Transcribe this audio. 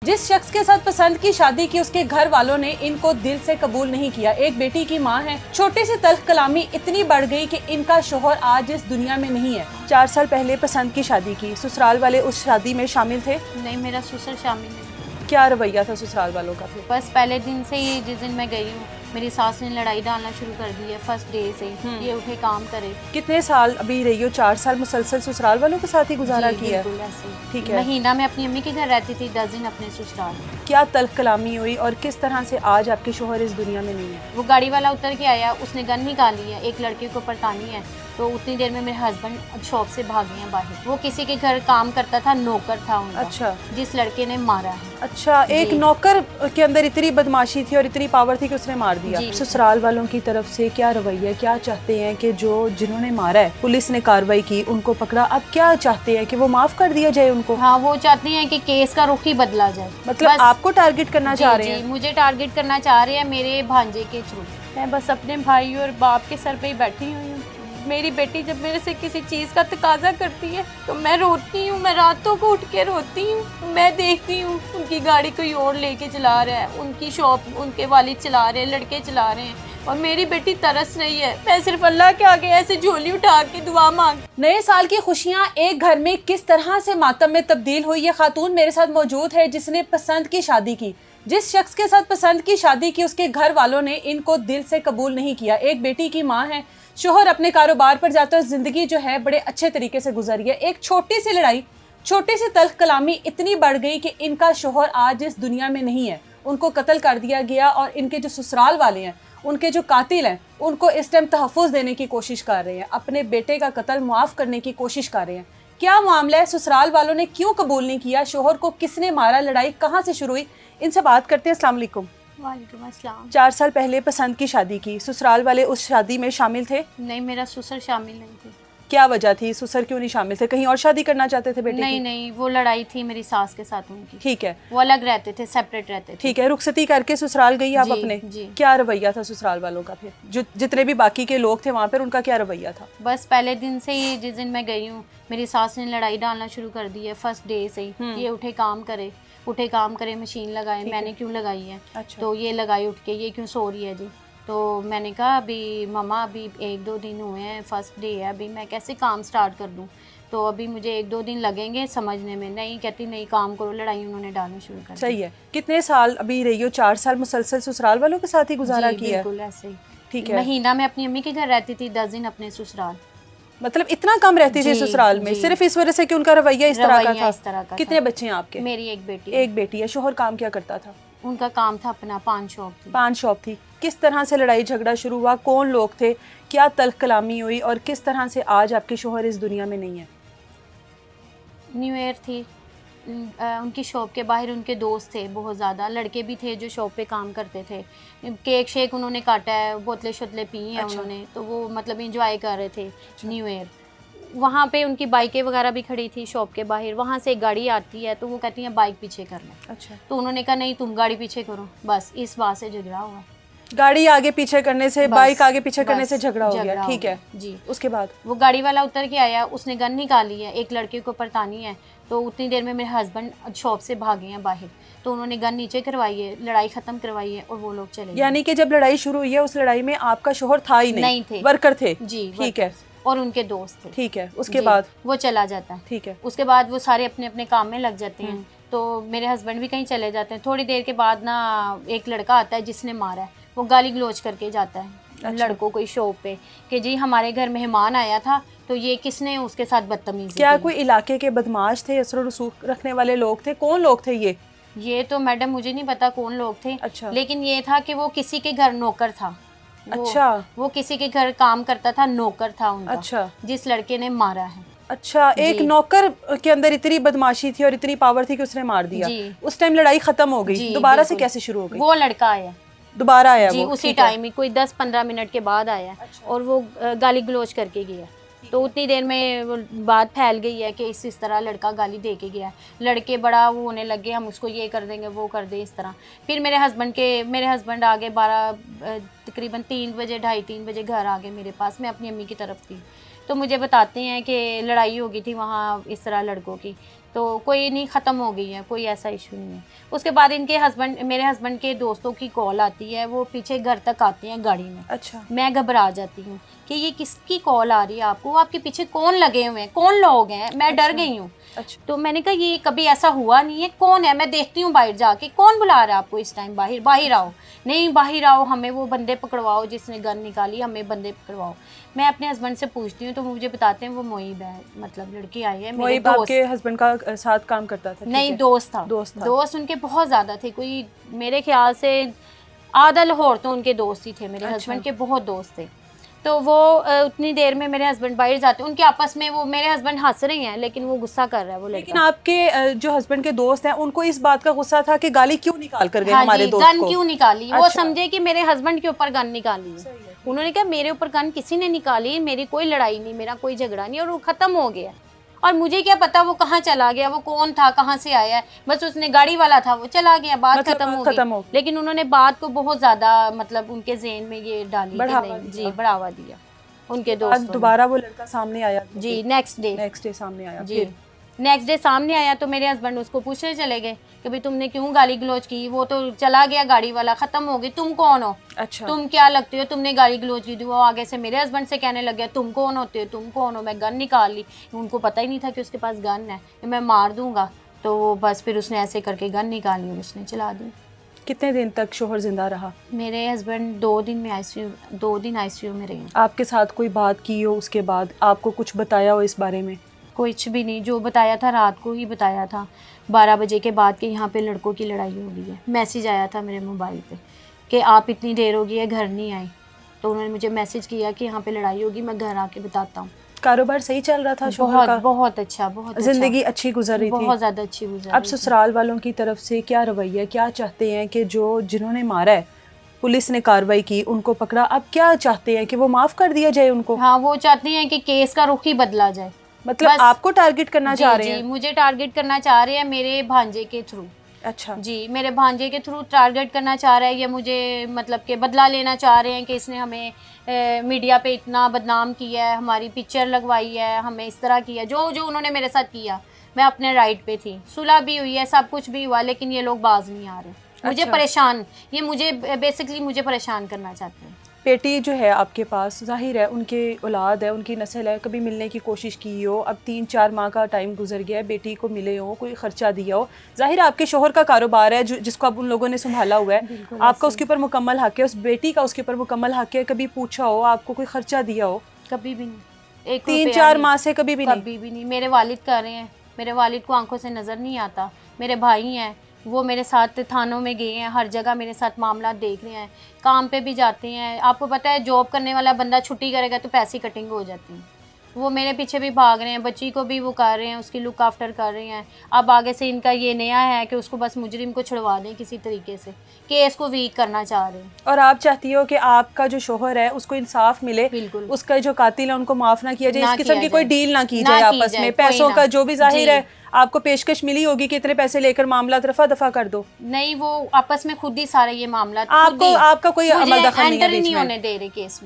जिस शख्स के साथ पसंद की शादी की उसके घर वालों ने इनको दिल से कबूल नहीं किया। एक बेटी की मां है। छोटी सी तल्ख कलामी इतनी बढ़ गई कि इनका शोहर आज इस दुनिया में नहीं है। 4 साल पहले पसंद की शादी की, ससुराल वाले उस शादी में शामिल थे? नहीं, मेरा ससुर शामिल नहीं। क्या रवैया था ससुराल वालों का फिर? बस पहले दिन से ही, जिस दिन मैं गई हूँ, मेरी सास ने लड़ाई डालना शुरू कर दी है। फर्स्ट डे से ये उठे काम करे। कितने साल अभी रही हो? 4 साल मुसलसल ससुराल वालों के साथ ही गुजारा जी, किया? बिल्कुल ऐसे ही। ठीक है। महीना मैं अपनी अम्मी के घर रहती थी, 10 दिन अपने ससुराल। क्या तल्ख कलामी हुई और किस तरह से आज आपके शोहर इस दुनिया में नहीं है? वो गाड़ी वाला उतर के आया, उसने गन निकाली है, एक लड़के को परतानी है, तो उतनी देर में मेरे हस्बैंड शॉप से भागे हैं बाहर। वो किसी के घर काम करता था, नौकर था उनका। अच्छा। जिस लड़के ने मारा है। अच्छा, एक नौकर के अंदर इतनी बदमाशी थी और इतनी पावर थी कि उसने मार दिया। ससुराल वालों की तरफ से क्या रवैया, क्या चाहते हैं कि जो जिन्होंने मारा है, पुलिस ने कार्रवाई की, उनको पकड़ा, अब क्या चाहते हैं कि वो माफ कर दिया जाए उनको? हाँ, वो चाहते हैं कि केस का रुख ही बदला जाए। मतलब आपको टारगेट करना चाह रहे हैं? मुझे टारगेट करना चाह रहे हैं मेरे भांजे के थ्रू। मैं बस अपने भाई और बाप के सर पे ही बैठी हुई हूँ। मेरी बेटी जब मेरे से किसी चीज़ का तकाजा करती है तो मैं रोती हूँ, मैं रातों को उठ के रोती हूँ। मैं देखती हूँ उनकी गाड़ी कोई और लेके चला रहा है, उनकी शॉप उनके वालिद चला रहे हैं, लड़के चला रहे हैं, और मेरी बेटी तरस रही है। मैं सिर्फ अल्लाह के आगे ऐसे झोली उठा के दुआ मांग। नए साल की खुशियां एक घर में किस तरह से मातम में तब्दील हुई, ये खातून मेरे साथ मौजूद है जिसने पसंद की शादी की। जिस शख्स के साथ पसंद की शादी की उसके घर वालों ने इनको दिल से कबूल नहीं किया। एक बेटी की मां है। शोहर अपने कारोबार पर जाते हुए जिंदगी जो है बड़े अच्छे तरीके से गुजरी है। एक छोटी सी लड़ाई, छोटी सी तल्ख कलामी इतनी बढ़ गई कि इनका शोहर आज इस दुनिया में नहीं है। उनको कत्ल कर दिया गया और इनके जो ससुराल वाले हैं, उनके जो कातिल हैं, उनको इस टाइम तहफ़्फ़ुज़ देने की कोशिश कर रहे हैं, अपने बेटे का कत्ल मुआफ़ करने की कोशिश कर रहे हैं। क्या मामला है? ससुराल वालों ने क्यों कबूल नहीं किया? शोहर को किसने मारा? लड़ाई कहाँ से शुरू हुई? इनसे बात करते हैं। अस्सलाम वालेकुम। वालेकुम अस्सलाम। 4 साल पहले पसंद की शादी की, ससुराल वाले उस शादी में शामिल थे? नहीं, मेरा ससुर शामिल नहीं थे। क्या वजह थी? ससुर क्यों नहीं शामिल थे? कहीं और शादी करना चाहते थे बेटे की? नहीं, वो लड़ाई थी मेरी सास के साथ उनकी। ठीक है। वो अलग रहते थे, सेपरेट रहते थे। ठीक है। रुखसती करके ससुराल गई आप अपने? जी। क्या रवैया था ससुराल वालों का फिर? जो जितने भी बाकी के लोग थे वहाँ पर, उनका क्या रवैया था? बस पहले दिन से ही, जिस दिन मैं गई हूँ, मेरी सास ने लड़ाई डालना शुरू कर दी है। फर्स्ट डे से ही ये उठे काम करे, मशीन लगाए। मैंने क्यों लगाई है? अच्छा। तो ये लगाई उठ के, ये क्यों सो रही है जी? तो मैंने कहा अभी मम्मा, अभी 1-2 दिन हुए हैं, फर्स्ट डे है, अभी मैं कैसे काम स्टार्ट कर दूँ? तो अभी मुझे 1-2 दिन लगेंगे समझने में। नहीं कहती, नहीं काम करो। लड़ाई उन्होंने डालनी शुरू कर दी। सही है। कितने साल अभी रही हो? 4 साल मुसलसल ससुराल वालों के साथ ही गुजारा किया? बिल्कुल ऐसे ही। ठीक है। महीना मैं अपनी अम्मी के घर रहती थी, 10 दिन अपने ससुराल। मतलब इतना कम रहती थी ससुराल में, सिर्फ इस वजह से कि उनका रवैया इस तरह का था? कितने बच्चे हैं आपके? मेरी एक बेटी। एक बेटी है। शोहर काम क्या करता था? उनका काम था अपना, पान शॉप थी। पान शॉप थी। किस तरह से लड़ाई झगड़ा शुरू हुआ? कौन लोग थे? क्या तल्ख कलामी हुई और किस तरह से आज आपके शोहर इस दुनिया में नहीं है? न्यू ईयर थी, उनकी शॉप के बाहर उनके दोस्त थे, बहुत ज़्यादा लड़के भी थे जो शॉप पे काम करते थे। केक शेक उन्होंने काटा है, बोतलें शोतलें पी हैं। अच्छा। उन्होंने तो वो मतलब इंजॉय कर रहे थे। अच्छा। न्यू ईयर वहाँ पे उनकी बाइकें वगैरह भी खड़ी थी शॉप के बाहर। वहाँ से एक गाड़ी आती है तो वो कहती है बाइक पीछे कर लें। अच्छा। तो उन्होंने कहा नहीं, तुम गाड़ी पीछे करो। बस इस बात से झगड़ा हुआ। गाड़ी आगे पीछे करने से, बाइक आगे पीछे करने से झगड़ा हो गया। ठीक है जी। उसके बाद वो गाड़ी वाला उतर के आया, उसने गन निकाली है, एक लड़के को परतानी है, तो उतनी देर में मेरे हस्बैंड शॉप से भागे हैं बाहर। तो उन्होंने गन नीचे करवाई है, लड़ाई खत्म करवाई है और वो लोग चले गए। यानी कि जब लड़ाई शुरू हुई है उस लड़ाई में आपका शोहर था ही नहीं थे, वर्कर थे? जी। ठीक है। और उनके दोस्त थे। ठीक है। उसके बाद वो चला जाता है। ठीक है। उसके बाद वो सारे अपने अपने काम में लग जाते हैं। तो मेरे हस्बैंड भी कहीं चले जाते हैं। थोड़ी देर के बाद ना एक लड़का आता है जिसने मारा है, वो गाली गलोच करके जाता है। अच्छा। लड़कों को शॉप पे कि जी हमारे घर मेहमान आया था तो ये किसने उसके साथ बदतमीजी की। क्या कोई इलाके के बदमाश थे, असर रसूख रखने वाले लोग थे? कौन लोग थे ये तो मैडम मुझे नहीं पता कौन लोग थे। अच्छा। लेकिन ये था कि वो किसी के घर नौकर था। अच्छा। वो किसी के घर काम करता था, नौकर था उनका। अच्छा। जिस लड़के ने मारा है। अच्छा, एक नौकर के अंदर इतनी बदमाशी थी और इतनी पावर थी कि उसने मार दिया। उस टाइम लड़ाई खत्म हो गई, दोबारा से कैसे शुरू हो गई? वो लड़का आया, दोबारा आया जी, उसी टाइम ही कोई 10-15 मिनट के बाद आया। अच्छा। और वो गाली गलोच करके गया। तो उतनी देर में वो बात फैल गई है कि इस तरह लड़का गाली दे के गया। लड़के बड़ा वो होने लगे, हम उसको ये कर देंगे वो कर दे इस तरह। फिर मेरे हस्बैंड आगे तकरीबन 3 बजे 2:30-3 बजे घर आ गए मेरे पास। मैं अपनी अम्मी की तरफ थी। तो मुझे बताते हैं कि लड़ाई हो गई थी वहाँ इस तरह लड़कों की, तो कोई नहीं, ख़त्म हो गई है, कोई ऐसा इशू नहीं है। उसके बाद इनके हस्बैंड, मेरे हस्बैंड के दोस्तों की कॉल आती है, वो पीछे घर तक आते हैं गाड़ी में। अच्छा। मैं घबरा जाती हूँ कि ये किसकी कॉल आ रही है आपको, आपके पीछे कौन लगे हुए हैं, कौन लोग हैं, मैं डर गई हूँ। अच्छा। तो मैंने कहा ये कभी ऐसा हुआ नहीं है, कौन है, मैं देखती हूँ बाहर जाके, कौन बुला रहा है आपको इस टाइम, बाहर बाहर आओ, नहीं बाहर आओ, हमें वो बंदे पकड़वाओ जिसने गन निकाली, हमें बंदे पकड़वाओ। मैं अपने हस्बैंड से पूछती हूँ तो मुझे बताते हैं वो मोहिब है, मतलब लड़की आई है, मेरे मोहिब आपके हस्बैंड का साथ काम करता था? नहीं, दोस्त था। दोस्त उनके बहुत ज़्यादा थे, कोई मेरे ख्याल से आधा लाहौर तो उनके दोस्त ही थे, मेरे हस्बैंड के बहुत दोस्त थे। तो वो उतनी देर में मेरे हस्बैंड बाहर जाते, उनके आपस में वो, मेरे हस्बैंड हंस रहे हैं लेकिन वो गुस्सा कर रहा है वो लड़का। लेकिन आपके जो हस्बैंड के दोस्त हैं उनको इस बात का गुस्सा था कि गाली क्यों निकाल कर गए हमारे दोस्त गन को? क्यों निकाली? अच्छा। वो समझे कि मेरे हस्बैंड के ऊपर गन निकाली है। उन्होंने कहा मेरे ऊपर गन किसी ने निकाली, मेरी कोई लड़ाई नहीं, मेरा कोई झगड़ा नहीं, और वो खत्म हो गया। और मुझे क्या पता वो कहाँ चला गया, वो कौन था, कहाँ से आया है, बस उसने गाड़ी वाला था, वो चला गया, बात मतलब खत्म हो खत्म गई। लेकिन उन्होंने बात को बहुत ज्यादा मतलब उनके ज़हन में ये डाली कि बढ़ावा नहीं, दिया। जी बढ़ावा दिया उनके आज दोस्तों ने। दोबारा वो लड़का सामने आया? जी नेक्स्ट डे सामने आया। जी नेक्स्ट डे सामने आया तो मेरे हस्बैंड उसको पूछने चले गए कि भाई तुमने क्यों गाली गलौज की, वो तो चला गया गाड़ी वाला, खत्म हो गई, तुम कौन हो? अच्छा। तुम क्या लगते हो, तुमने गाली गलौज की थी। वो आगे से मेरे हस्बैंड से कहने लग गया तुम कौन होते हो, तुम कौन हो? मैं गन निकाल ली, उनको पता ही नहीं था कि उसके पास गन है, कि मैं मार दूंगा। तो वो बस फिर उसने ऐसे करके गन निकाली और उसने चला दी। कितने दिन तक शोहर जिंदा रहा? मेरे हस्बैंड 2 दिन में दो दिन आईसीयू में रहे। आपके साथ कोई बात की हो उसके बाद, आपको कुछ बताया हो इस बारे में? कुछ भी नहीं, जो बताया था रात को ही बताया था, 12 बजे के बाद कि यहाँ पे लड़कों की लड़ाई हो गई है। मैसेज आया था मेरे मोबाइल पे कि आप इतनी देर हो गई है घर नहीं आई, तो उन्होंने मुझे मैसेज किया कि यहाँ पे लड़ाई होगी, मैं घर आके बताता हूँ। कारोबार सही चल रहा था शोहर का? बहुत अच्छा, बहुत जिंदगी अच्छी गुजर रही थी? बहुत ज़्यादा अच्छी गुजर अब रही थी। ससुराल वालों की तरफ से क्या रवैया, क्या चाहते हैं कि जिन्होंने मारा है, पुलिस ने कार्रवाई की, उनको पकड़ा, अब क्या चाहते हैं कि वो माफ कर दिया जाए उनको? हाँ, वो चाहते हैं कि केस का रुख ही बदला जाए। मतलब आपको टारगेट करना चाह रहे हैं? जी, मुझे टारगेट करना चाह रहे हैं मेरे भांजे के थ्रू। अच्छा जी, मेरे भांजे के थ्रू टारगेट करना चाह रहा है ये मुझे, मतलब कि बदला लेना चाह रहे हैं कि इसने हमें मीडिया पे इतना बदनाम किया है, हमारी पिक्चर लगवाई है, हमें इस तरह किया, जो जो उन्होंने मेरे साथ किया। मैं अपने राइट पे थी, सुलह भी हुई है, सब कुछ भी हुआ, लेकिन ये लोग बाज नहीं आ रहे। मुझे अच्छा। परेशान, ये मुझे बेसिकली मुझे परेशान करना चाहते हैं। बेटी जो है आपके पास, जाहिर है उनकी औलाद है, उनकी नस्ल है, कभी मिलने की कोशिश की हो, अब 3-4 माह का टाइम गुजर गया है, बेटी को मिले हो, कोई खर्चा दिया हो, जाहिर है आपके शोहर का कारोबार है जिसको अब उन लोगों ने संभाला हुआ है, आपका उसके ऊपर मुकम्मल हक है, उस बेटी का उसके ऊपर मुकम्मल हक है, कभी पूछा हो, आपको कोई खर्चा दिया हो? कभी भी नहीं, एक 3-4 माह से कभी भी नहीं? कभी भी नहीं। मेरे वालिद कर रहे हैं, मेरे वालिद को आंखों से नज़र नहीं आता। मेरे भाई हैं, वो मेरे साथ थानों में गए हैं, हर जगह मेरे साथ मामला देख रहे हैं, काम पे भी जाते हैं। आपको पता है जॉब करने वाला बंदा छुट्टी करेगा तो पैसे कटिंग हो जाती है। वो मेरे पीछे भी भाग रहे हैं, बच्ची को भी वो कर रहे हैं, उसकी लुक आफ्टर कर रहे हैं। अब आगे से इनका ये नया है कि उसको बस मुजरिम को छुड़वा दें किसी तरीके से, केस को वीक करना चाह रहे हैं। और आप चाहती हो कि आपका जो शोहर है उसको इंसाफ मिले, बिल्कुल। उसका जो कातिल है उनको माफ ना किया जाए, ना इस किस्म किया की कोई जाए। डील ना की ना जाए की आपस जाए, में, कोई पैसों ना। का जो भी जाहिर जी। है आपको पेशकश मिली होगी कि इतने पैसे लेकर मामला रफा दफा कर दो। नहीं, वो आपस में खुद ही सारा ये मामला आपको आपका कोई अमल दखल नहीं है एंटर ही बीच नहीं में? होने दे रहे केस में।